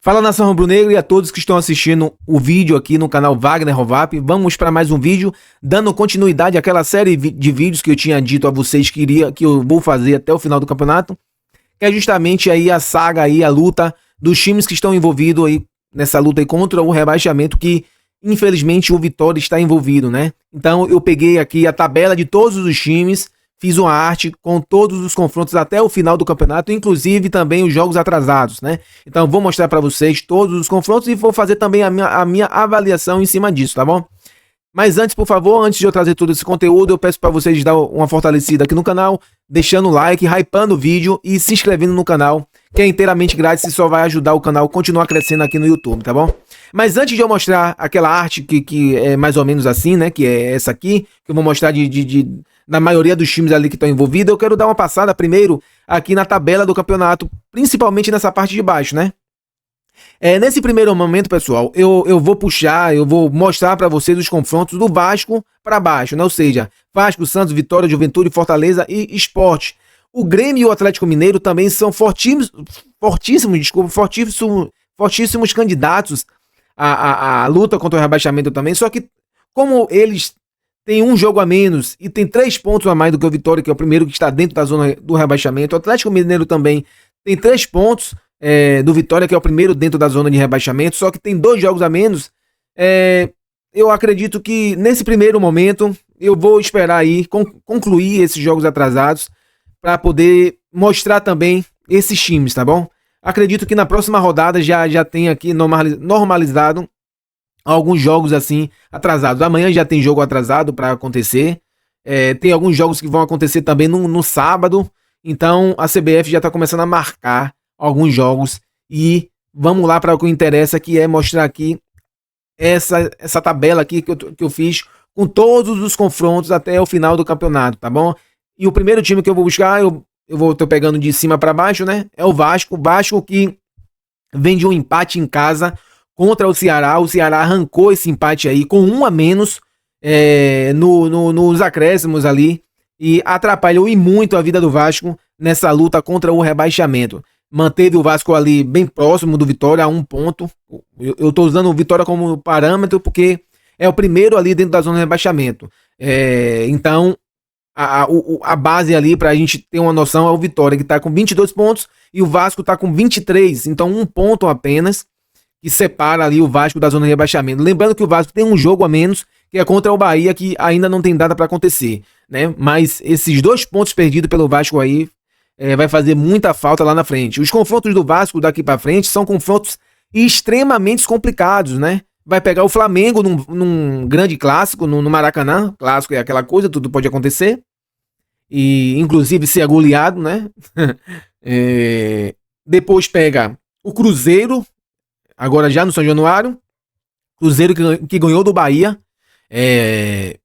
Fala, nação rubro-negra, e a todos que estão assistindo o vídeo aqui no canal Wagner Rovap. Vamos para mais um vídeo, dando continuidade àquela série de vídeos que eu tinha dito a vocês que eu vou fazer até o final do campeonato, que é justamente aí a saga aí, a luta dos times que estão envolvidos aí nessa luta aí contra o rebaixamento, que infelizmente o Vitória está envolvido, né? Então eu peguei aqui a tabela de todos os times, fiz uma arte com todos os confrontos até o final do campeonato, inclusive também os jogos atrasados, né? Então vou mostrar para vocês todos os confrontos e vou fazer também a minha avaliação em cima disso, tá bom? Mas antes, por favor, antes de eu trazer todo esse conteúdo, eu peço para vocês dar uma fortalecida aqui no canal, deixando o like, hypando o vídeo e se inscrevendo no canal, que é inteiramente grátis e só vai ajudar o canal a continuar crescendo aqui no YouTube, tá bom? Mas antes de eu mostrar aquela arte que é mais ou menos assim, né, que é essa aqui, que eu vou mostrar da maioria dos times ali que estão envolvidos, eu quero dar uma passada primeiro aqui na tabela do campeonato, principalmente nessa parte de baixo, né? Nesse primeiro momento, pessoal, eu vou mostrar para vocês os confrontos do Vasco para baixo, né? Ou seja, Vasco, Santos, Vitória, Juventude, Fortaleza e Sport. O Grêmio e o Atlético Mineiro também são fortíssimos candidatos à luta contra o rebaixamento também, só que como eles têm um jogo a menos e tem 3 pontos a mais do que o Vitória, que é o primeiro que está dentro da zona do rebaixamento, o Atlético Mineiro também tem 3 pontos do Vitória, que é o primeiro dentro da zona de rebaixamento, só que tem 2 jogos a menos. Eu acredito que nesse primeiro momento eu vou esperar aí concluir esses jogos atrasados para poder mostrar também esses times, tá bom? Acredito que na próxima rodada já tem aqui normalizado alguns jogos assim atrasados. Amanhã já tem jogo atrasado para acontecer. Tem alguns jogos que vão acontecer também no sábado. Então a CBF já está começando a marcar alguns jogos. E vamos lá para o que interessa, que é mostrar aqui essa tabela aqui que eu fiz com todos os confrontos até o final do campeonato, tá bom? E o primeiro time que eu vou buscar, tô pegando de cima para baixo, né? É o Vasco. O Vasco que vem de um empate em casa contra o Ceará. O Ceará arrancou esse empate aí com 1 a menos nos acréscimos ali e atrapalhou e muito a vida do Vasco nessa luta contra o rebaixamento. Manteve o Vasco ali bem próximo do Vitória a 1 ponto. Eu tô usando o Vitória como parâmetro porque é o primeiro ali dentro da zona de rebaixamento. Então a base ali pra gente ter uma noção é o Vitória, que tá com 22 pontos e o Vasco tá com 23, então 1 ponto apenas que separa ali o Vasco da zona de rebaixamento. Lembrando que o Vasco tem um jogo a menos, que é contra o Bahia, que ainda não tem data para acontecer, né? Mas esses 2 pontos perdidos pelo Vasco aí vai fazer muita falta lá na frente. Os confrontos do Vasco daqui para frente são confrontos extremamente complicados, né? Vai pegar o Flamengo num grande clássico, no Maracanã. Clássico é aquela coisa, tudo pode acontecer. E inclusive ser goleado, né? Depois pega o Cruzeiro, agora já no São Januário. Cruzeiro que ganhou do Bahia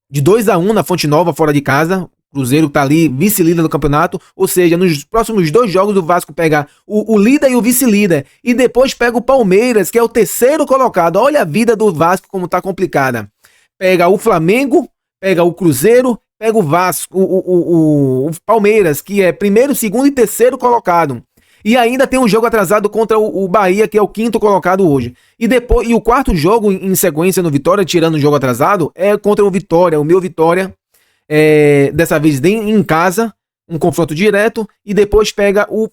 de 2 a 1 na Fonte Nova, fora de casa. Cruzeiro que tá ali vice-líder do campeonato. Ou seja, nos próximos 2 jogos o Vasco pega o líder e o vice-líder. E depois pega o Palmeiras, que é o 3º colocado. Olha a vida do Vasco como tá complicada. Pega o Flamengo, pega o Cruzeiro, pega o Vasco, o Palmeiras, que é 1º, 2º e 3º colocado. E ainda tem um jogo atrasado contra o Bahia, que é o 5º colocado hoje. E o 4º jogo em sequência no Vitória, tirando o jogo atrasado, é contra o Vitória, o meu Vitória. Dessa vez em casa, um confronto direto, e depois pega o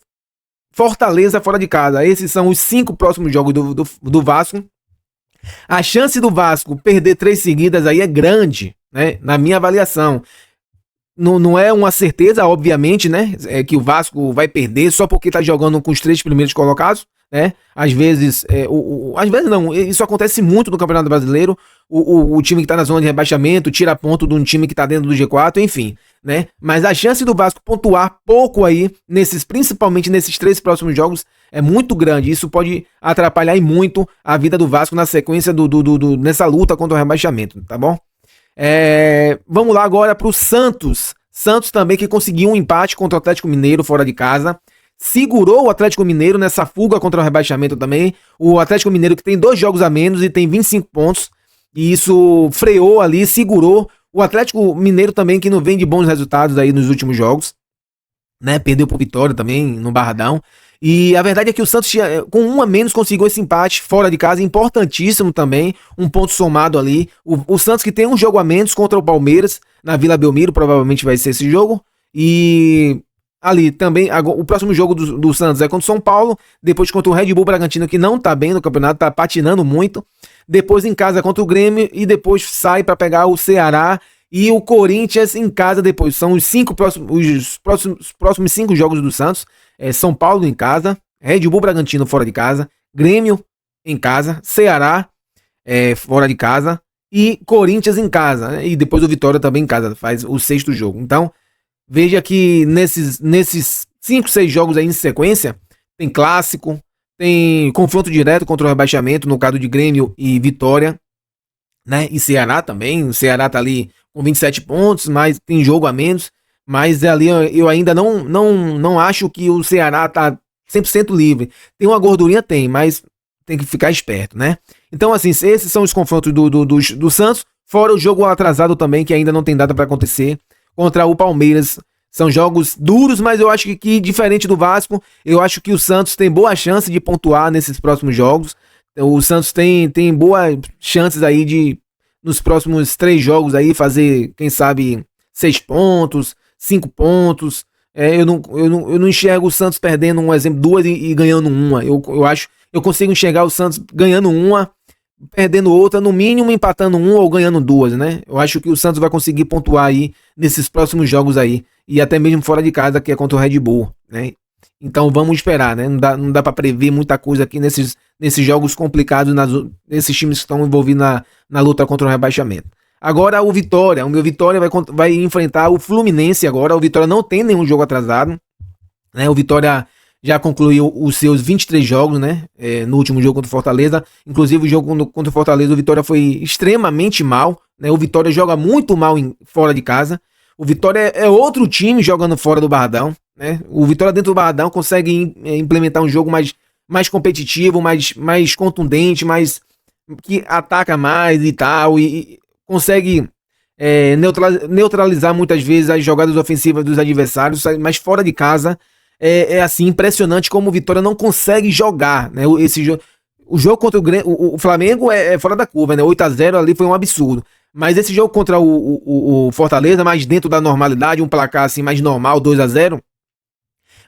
Fortaleza fora de casa. Esses são os 5 próximos jogos do Vasco. A chance do Vasco perder 3 seguidas aí é grande, né? Na minha avaliação. Não é uma certeza, obviamente, né? Que o Vasco vai perder só porque tá jogando com os 3 primeiros colocados, né? Às vezes, às vezes não, isso acontece muito no Campeonato Brasileiro. O time que tá na zona de rebaixamento tira ponto de um time que tá dentro do G4, enfim, né? Mas a chance do Vasco pontuar pouco aí, principalmente nesses 3 próximos jogos, é muito grande. Isso pode atrapalhar muito a vida do Vasco na sequência nessa luta contra o rebaixamento, tá bom? Vamos lá agora pro Santos. Santos também que conseguiu um empate contra o Atlético Mineiro fora de casa. Segurou o Atlético Mineiro nessa fuga contra o rebaixamento também. O Atlético Mineiro que tem 2 jogos a menos e tem 25 pontos. E isso freou ali, segurou. O Atlético Mineiro também que não vem de bons resultados aí nos últimos jogos, né? Perdeu pro Vitória também no Barradão. E a verdade é que o Santos, com um a menos, conseguiu esse empate fora de casa, importantíssimo também, um ponto somado ali. O Santos que tem um jogo a menos contra o Palmeiras, na Vila Belmiro, provavelmente vai ser esse jogo. E ali também, o próximo jogo do Santos é contra o São Paulo, depois contra o Red Bull Bragantino, que não tá bem no campeonato, tá patinando muito. Depois em casa contra o Grêmio e depois sai para pegar o Ceará e o Corinthians em casa depois. São os próximos 5 jogos do Santos. São Paulo em casa, Red Bull Bragantino fora de casa, Grêmio em casa, Ceará fora de casa e Corinthians em casa, né? E depois o Vitória também em casa, faz o 6º jogo. Então, veja que nesses 5, 6 jogos aí em sequência, tem clássico, tem confronto direto contra o rebaixamento, no caso de Grêmio e Vitória, né? E Ceará também, o Ceará tá ali com 27 pontos, mas tem jogo a menos. Mas ali eu ainda não acho que o Ceará tá 100% livre. Tem uma gordurinha? Tem, mas tem que ficar esperto, né? Então, assim, esses são os confrontos do Santos, fora o jogo atrasado também, que ainda não tem data para acontecer, contra o Palmeiras. São jogos duros, mas eu acho que diferente do Vasco, eu acho que o Santos tem boa chance de pontuar nesses próximos jogos. O Santos tem boas chances aí de, nos próximos 3 jogos aí, fazer, quem sabe, 6 pontos, 5 pontos. Eu não enxergo o Santos perdendo, um exemplo, 2 e ganhando uma. Eu consigo enxergar o Santos ganhando uma, perdendo outra, no mínimo empatando uma ou ganhando 2, né? Eu acho que o Santos vai conseguir pontuar aí nesses próximos jogos aí, e até mesmo fora de casa, que é contra o Red Bull, né? Então vamos esperar, né? Não dá para prever muita coisa aqui nesses jogos complicados, nesses times que estão envolvidos na luta contra o rebaixamento. Agora o meu Vitória vai enfrentar o Fluminense agora. O Vitória não tem nenhum jogo atrasado, né? O Vitória já concluiu os seus 23 jogos, né? No último jogo contra o Fortaleza. Inclusive o jogo contra o Fortaleza, o Vitória foi extremamente mal, né? O Vitória joga muito mal fora de casa. O Vitória é outro time jogando fora do Barradão, né? O Vitória dentro do Barradão consegue implementar um jogo mais competitivo, mais contundente, que ataca mais e tal, e consegue neutralizar muitas vezes as jogadas ofensivas dos adversários, mas fora de casa é assim, impressionante como o Vitória não consegue jogar, né? O jogo contra o Flamengo é fora da curva, né? 8-0 ali foi um absurdo. Mas esse jogo contra o Fortaleza, mais dentro da normalidade, um placar assim mais normal, 2-0.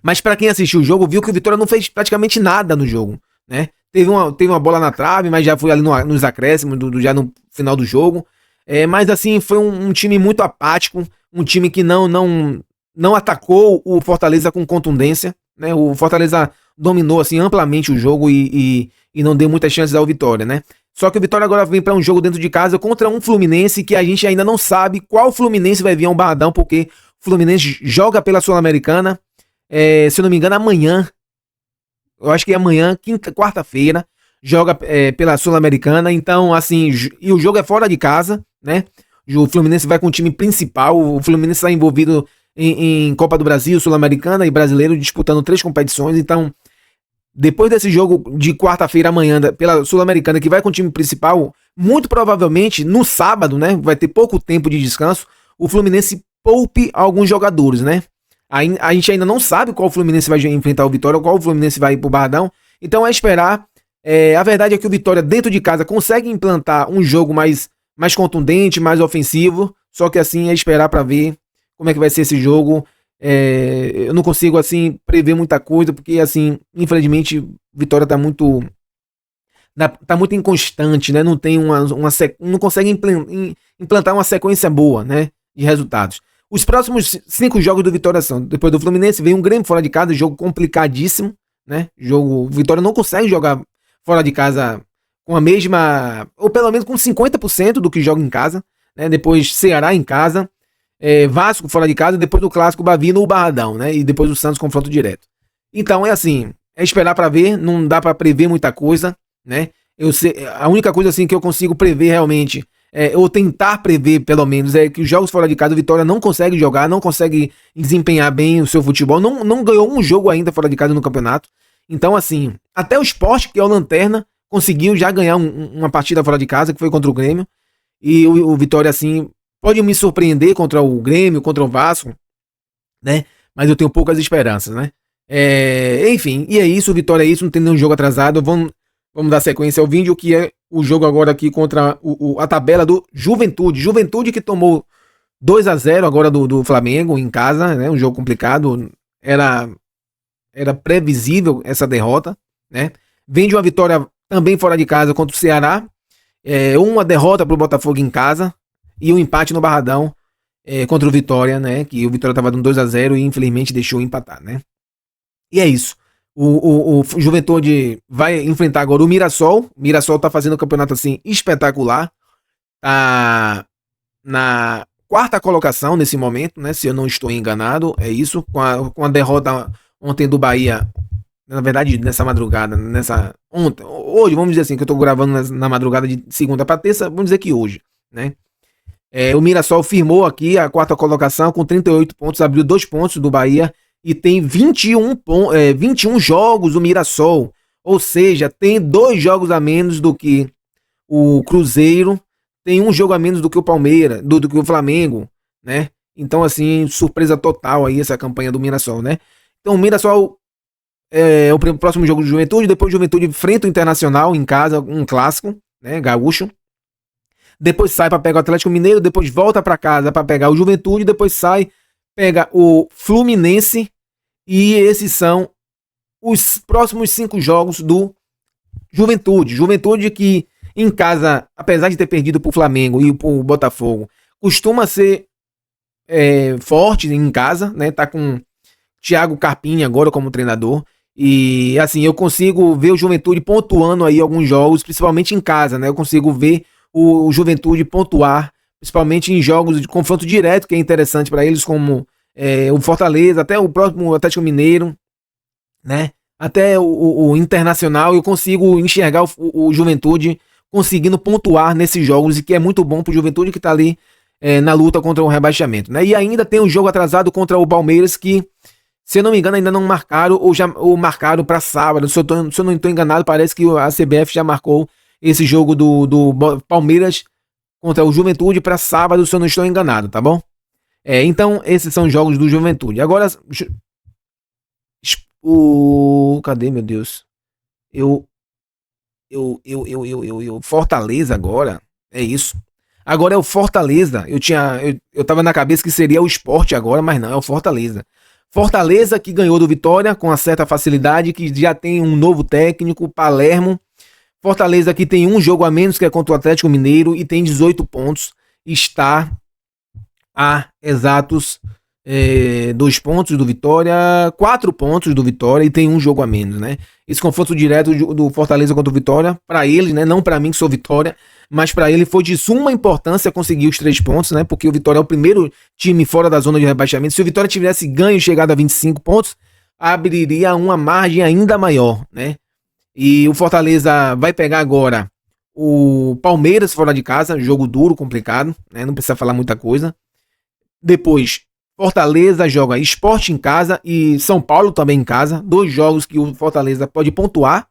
Mas para quem assistiu o jogo, viu que o Vitória não fez praticamente nada no jogo, né? Teve uma bola na trave, mas já foi ali nos acréscimos, já no final do jogo. Mas assim, foi um time muito apático, um time que não atacou o Fortaleza com contundência, né? O Fortaleza dominou assim amplamente o jogo e não deu muitas chances ao Vitória, né? Só que o Vitória agora vem para um jogo dentro de casa contra um Fluminense que a gente ainda não sabe qual Fluminense vai vir ao Barradão, porque o Fluminense joga pela Sul-Americana, se eu não me engano amanhã, eu acho que é amanhã, quarta-feira, joga pela Sul-Americana, então assim, e o jogo é fora de casa, né? O Fluminense vai com o time principal, o Fluminense está envolvido em Copa do Brasil, Sul-Americana e Brasileiro, disputando 3 competições. Então, depois desse jogo de quarta-feira amanhã pela Sul-Americana, que vai com o time principal, muito provavelmente no sábado, né? Vai ter pouco tempo de descanso, o Fluminense poupe alguns jogadores, né? A gente ainda não sabe qual Fluminense vai enfrentar o Vitória, qual Fluminense vai ir pro Barradão. Então é esperar. A verdade é que o Vitória dentro de casa consegue implantar um jogo mais contundente, mais ofensivo. Só que assim é esperar para ver como é que vai ser esse jogo. Eu não consigo assim prever muita coisa, porque assim, infelizmente, Vitória tá muito inconstante, né? Não tem não consegue implantar uma sequência boa, né, de resultados. Os próximos 5 jogos do Vitória são, depois do Fluminense, vem um Grêmio fora de casa, jogo complicadíssimo, né? O Vitória não consegue jogar fora de casa com a mesma, ou pelo menos com 50% do que joga em casa, né? Depois Ceará em casa, Vasco fora de casa, depois do Clássico Bavi no Barradão, né? E depois o Santos confronto direto. Então é assim, é esperar para ver, não dá para prever muita coisa, né? A única coisa assim que eu consigo prever realmente, ou tentar prever pelo menos, é que os jogos fora de casa o Vitória não consegue jogar, não consegue desempenhar bem o seu futebol, não ganhou um jogo ainda fora de casa no campeonato. Então assim, até o Sport, que é o lanterna, conseguiu já ganhar uma partida fora de casa, que foi contra o Grêmio, e o Vitória assim pode me surpreender contra o Grêmio, contra o Vasco, né? Mas eu tenho poucas esperanças, né? Enfim, e é isso, Vitória é isso, não tem nenhum jogo atrasado. Vamos dar sequência ao vídeo, que é o jogo agora aqui contra a tabela do Juventude. Juventude que tomou 2-0 agora do Flamengo em casa, né? Um jogo complicado. Era previsível essa derrota, né? Vem de uma vitória também fora de casa contra o Ceará. Uma derrota para o Botafogo em casa e um empate no Barradão contra o Vitória, né? Que o Vitória estava dando 2-0 e infelizmente deixou empatar, né? E é isso. O Juventude vai enfrentar agora o Mirassol. O Mirassol tá fazendo um campeonato assim espetacular. Tá na quarta colocação nesse momento, né? Se eu não estou enganado, é isso. Com a derrota ontem do Bahia, na verdade, nessa madrugada, hoje, vamos dizer assim, que eu tô gravando na madrugada de segunda para terça, vamos dizer que hoje, né? O Mirassol firmou aqui a quarta colocação com 38 pontos, abriu 2 pontos do Bahia e tem 21 jogos o Mirassol, ou seja, tem 2 jogos a menos do que o Cruzeiro, tem um jogo a menos do que o Palmeiras, do que o Flamengo, né? Então, assim, surpresa total aí essa campanha do Mirassol, né? Então, o Mirassol é o próximo jogo do Juventude, depois o Juventude enfrenta o Internacional em casa, um clássico, né? Gaúcho. Depois sai para pegar o Atlético Mineiro, depois volta para casa para pegar o Juventude, depois sai, pega o Fluminense, e esses são os próximos 5 jogos do Juventude. Juventude que em casa, apesar de ter perdido pro Flamengo e pro Botafogo, costuma ser forte em casa, né? Tá com Thiago Carpini agora como treinador. E assim, eu consigo ver o Juventude pontuando aí alguns jogos, principalmente em casa, né? Eu consigo ver o Juventude pontuar, principalmente em jogos de confronto direto, que é interessante para eles, como o Fortaleza, até o próximo Atlético Mineiro, né? Até o Internacional. Eu consigo enxergar o Juventude conseguindo pontuar nesses jogos, e que é muito bom pro Juventude que tá ali na luta contra o rebaixamento, né? E ainda tem um jogo atrasado contra o Palmeiras que, se eu não me engano, ainda não marcaram ou marcaram para sábado. Se eu não estou enganado, parece que a CBF já marcou esse jogo do Palmeiras contra o Juventude para sábado, se eu não estou enganado, tá bom? Então, esses são os jogos do Juventude. Agora, cadê, meu Deus? Fortaleza agora, é isso. Agora é o Fortaleza. Eu tava na cabeça que seria o Sport agora, mas não, é o Fortaleza. Fortaleza que ganhou do Vitória com uma certa facilidade, que já tem um novo técnico, Palermo. Fortaleza que tem um jogo a menos, que é contra o Atlético Mineiro, e tem 18 pontos. Está a exatos 2 pontos do Vitória, 4 pontos do Vitória, e tem um jogo a menos, né? Esse confronto direto do Fortaleza contra o Vitória, para ele, né? Não para mim que sou Vitória, mas para ele foi de suma importância conseguir os 3 pontos, né? Porque o Vitória é o primeiro time fora da zona de rebaixamento. Se o Vitória tivesse ganho e chegado a 25 pontos, abriria uma margem ainda maior, né? E o Fortaleza vai pegar agora o Palmeiras fora de casa, jogo duro, complicado, né? Não precisa falar muita coisa. Depois, Fortaleza joga Sport em casa e São Paulo também em casa. 2 jogos que o Fortaleza pode pontuar,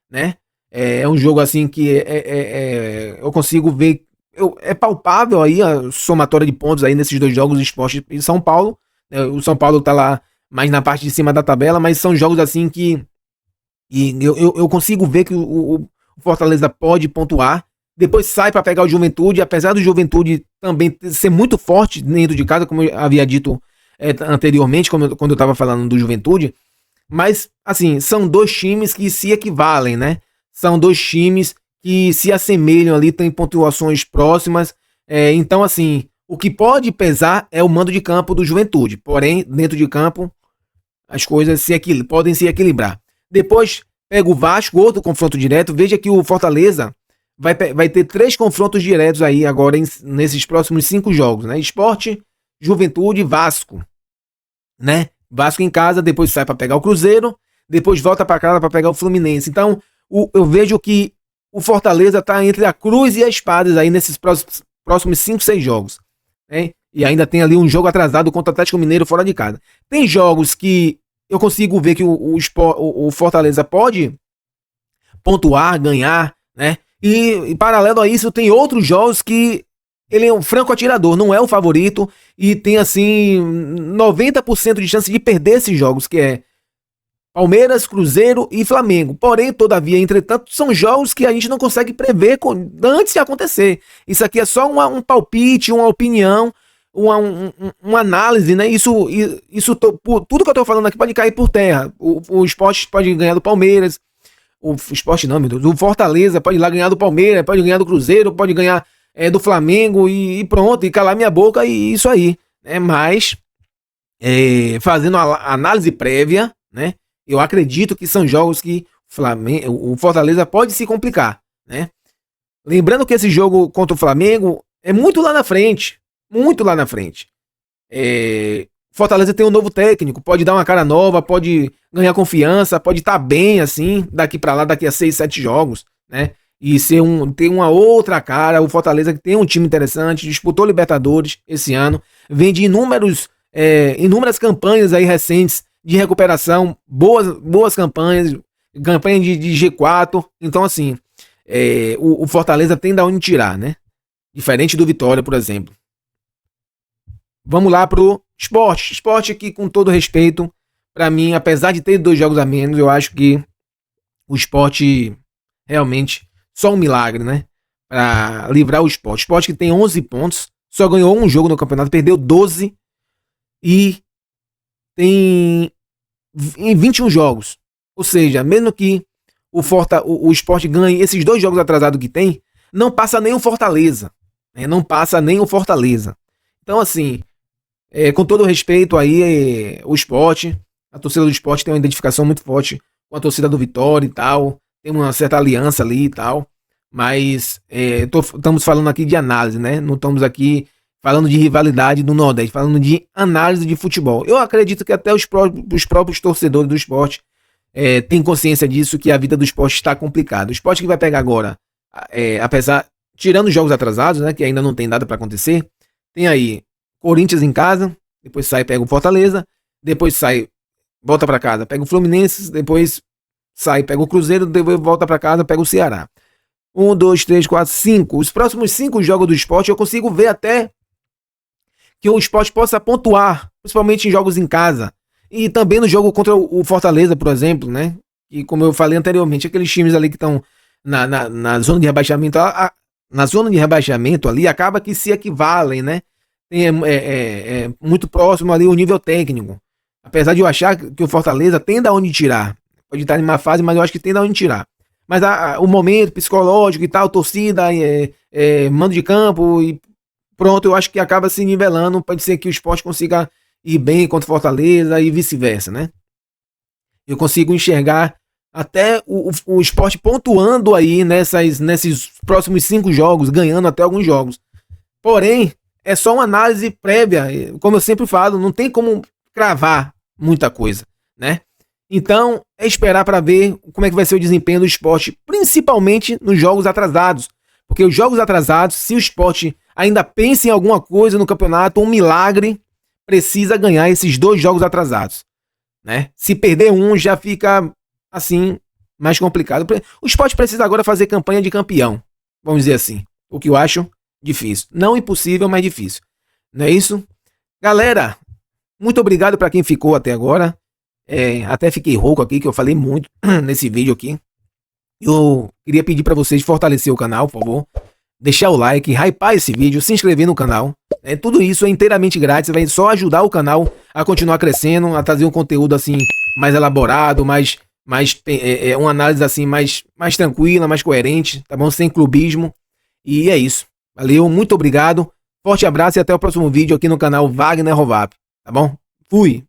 né? É um jogo assim que eu consigo ver. É palpável aí a somatória de pontos aí nesses 2 jogos, Sport e São Paulo. O São Paulo tá lá mais na parte de cima da tabela, mas são jogos assim que eu consigo ver que o Fortaleza pode pontuar. Depois sai para pegar o Juventude, apesar do Juventude também ser muito forte dentro de casa, como eu havia dito anteriormente, quando eu estava falando do Juventude. Mas, assim, são 2 times que se equivalem, né? São 2 times que se assemelham ali, têm pontuações próximas. Então, assim, o que pode pesar é o mando de campo do Juventude. Porém, dentro de campo, as coisas podem se equilibrar. Depois pega o Vasco, outro confronto direto. Veja que o Fortaleza vai ter 3 confrontos diretos aí agora nesses próximos 5 jogos, né? Sport, Juventude e Vasco, né? Vasco em casa, depois sai para pegar o Cruzeiro, depois volta para casa para pegar o Fluminense. Então, eu vejo que o Fortaleza tá entre a cruz e a espada aí nesses próximos 5, 6 jogos, né? E ainda tem ali um jogo atrasado contra o Atlético Mineiro fora de casa. Tem jogos que eu consigo ver que o Fortaleza pode pontuar, ganhar, né? E paralelo a isso, tem outros jogos que ele é um franco atirador, não é o favorito, e tem assim 90% de chance de perder esses jogos, que é Palmeiras, Cruzeiro e Flamengo. Porém, todavia, entretanto, são jogos que a gente não consegue prever antes de acontecer. Isso aqui é só um palpite, uma opinião, uma análise, né? Tudo que eu tô falando aqui pode cair por terra. O Sport pode ganhar do Palmeiras. O Sport não, meu Deus. O Fortaleza pode ir lá ganhar do Palmeiras, pode ganhar do Cruzeiro, pode ganhar do Flamengo e pronto, e calar minha boca e isso aí. Mas, fazendo a análise prévia, né? Eu acredito que são jogos que o Fortaleza pode se complicar, né? Lembrando que esse jogo contra o Flamengo é muito lá na frente. Muito lá na frente. Fortaleza tem um novo técnico, pode dar uma cara nova, pode ganhar confiança, pode estar bem assim, daqui pra lá, daqui a 6, 7 jogos, né? E ter uma outra cara. O Fortaleza que tem um time interessante, disputou Libertadores esse ano, vem de inúmeras campanhas aí recentes de recuperação, boas campanha de G4. Então, assim, o Fortaleza tem da onde tirar, né? Diferente do Vitória, por exemplo. Vamos lá pro Sport. Sport que, com todo respeito, pra mim, apesar de ter 2 jogos a menos, eu acho que o Sport realmente só um milagre, né? Pra livrar o Sport. Sport que tem 11 pontos, só ganhou um jogo no campeonato, perdeu 12 e tem em 21 jogos. Ou seja, mesmo que o Sport ganhe esses 2 jogos atrasados que tem, não passa nem o Fortaleza. Né? Não passa nem o Fortaleza. Então, assim, com todo respeito aí, o Sport, a torcida do Sport tem uma identificação muito forte com a torcida do Vitória e tal. Tem uma certa aliança ali e tal. Mas estamos falando aqui de análise, né? Não estamos aqui falando de rivalidade do Nordeste, falando de análise de futebol. Eu acredito que até os próprios torcedores do Sport têm consciência disso, que a vida do Sport está complicada. O Sport que vai pegar agora, tirando os jogos atrasados, né, que ainda não tem nada para acontecer, tem aí Corinthians em casa, depois sai, pega o Fortaleza, depois sai, volta para casa, pega o Fluminense, depois sai, pega o Cruzeiro, depois volta para casa, pega o Ceará. 1, 2, 3, 4, 5. Os próximos 5 jogos do Sport eu consigo ver até que o Sport possa pontuar, principalmente em jogos em casa. E também no jogo contra o Fortaleza, por exemplo, né? E como eu falei anteriormente, aqueles times ali que estão na zona de rebaixamento, na zona de rebaixamento ali, acaba que se equivalem, né? Muito próximo ali o nível técnico. Apesar de eu achar que o Fortaleza tem da onde tirar. Pode estar em uma fase, mas eu acho que tem da onde tirar. Mas o momento psicológico e tal, torcida, mando de campo e pronto, eu acho que acaba se nivelando. Pode ser que o Sport consiga ir bem contra o Fortaleza e vice-versa, né? Eu consigo enxergar até o Sport pontuando aí nesses próximos 5 jogos, ganhando até alguns jogos. Porém, é só uma análise prévia. Como eu sempre falo, não tem como cravar muita coisa, né? Então, é esperar para ver como é que vai ser o desempenho do Sport, principalmente nos jogos atrasados. Porque os jogos atrasados, se o Sport ainda pensa em alguma coisa no campeonato, um milagre, precisa ganhar esses 2 jogos atrasados, né? Se perder um, já fica, assim, mais complicado. O Sport precisa agora fazer campanha de campeão, vamos dizer assim. O que eu acho difícil. Não impossível, mas difícil. Não é isso? Galera, muito obrigado para quem ficou até agora. Até fiquei rouco aqui, que eu falei muito nesse vídeo aqui. Eu queria pedir para vocês fortalecer o canal, por favor. Deixar o like, hypar esse vídeo, se inscrever no canal. Tudo isso é inteiramente grátis, vai só ajudar o canal a continuar crescendo, a trazer um conteúdo assim mais elaborado, uma análise assim mais tranquila, mais coerente, tá bom? Sem clubismo. E é isso. Valeu, muito obrigado. Forte abraço e até o próximo vídeo aqui no canal Wagner Rovap, tá bom? Fui!